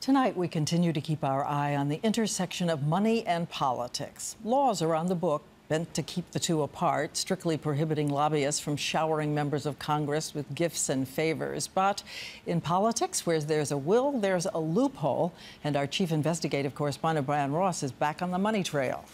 Tonight, we continue to keep our eye on the intersection of money and politics. Laws are on the book bent to keep the two apart, strictly prohibiting lobbyists from showering members of Congress with gifts and favors. But in politics, where there's a will, there's a loophole. And our chief investigative correspondent, Brian Ross, is back on the money trail.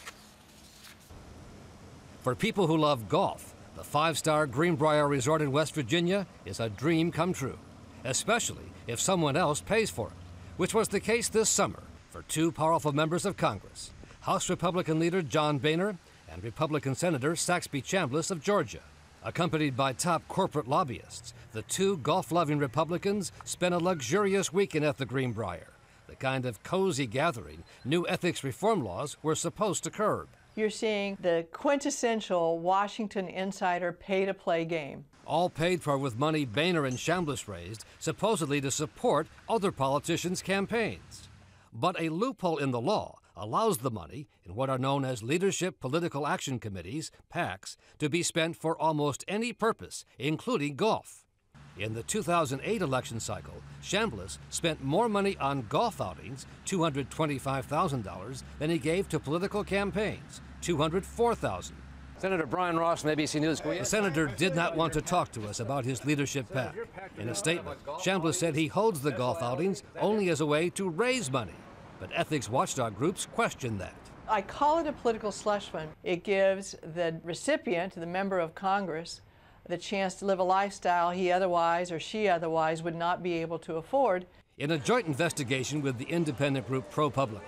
For people who love golf, the five-star Greenbrier Resort in West Virginia is a dream come true, especially if someone else pays for it, which was the case this summer for two powerful members of Congress, House Republican leader John Boehner and Republican Senator Saxby Chambliss of Georgia. Accompanied by top corporate lobbyists, the two golf-loving Republicans spent a luxurious weekend at the Greenbrier, the kind of cozy gathering new ethics reform laws were supposed to curb. You're seeing the quintessential Washington insider pay-to-play game. All paid for with money Boehner and Chambliss raised, supposedly to support other politicians' campaigns. But a loophole in the law allows the money, in what are known as Leadership Political Action Committees, PACs, to be spent for almost any purpose, including golf. In the 2008 election cycle, Chambliss spent more money on golf outings, $225,000, than he gave to political campaigns, $204,000. Senator Brian Ross from ABC News. The senator did not want to talk to us about his leadership PAC. In a statement, Chambliss said he holds the golf outings only as a way to raise money. But ethics watchdog groups question that. I call it a political slush fund. It gives the recipient, the member of Congress, the chance to live a lifestyle he otherwise or she otherwise would not be able to afford. In a joint investigation with the independent group ProPublica,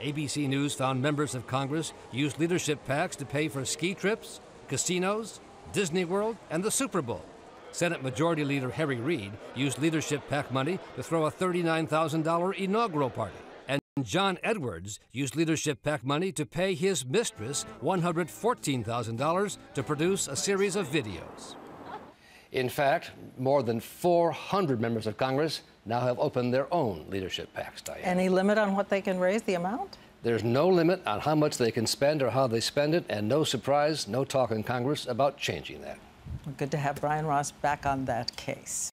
ABC News found members of Congress used leadership PACs to pay for ski trips, casinos, Disney World, and the Super Bowl. Senate Majority Leader Harry Reid used leadership PAC money to throw a $39,000 inaugural party. And John Edwards used leadership PAC money to pay his mistress $114,000 to produce a series of videos. In fact, more than 400 members of Congress now have opened their own leadership PACs, Diane. Any limit on what they can raise, the amount? There's no limit on how much they can spend or how they spend it, and no surprise, no talk in Congress about changing that. Good to have Brian Ross back on that case.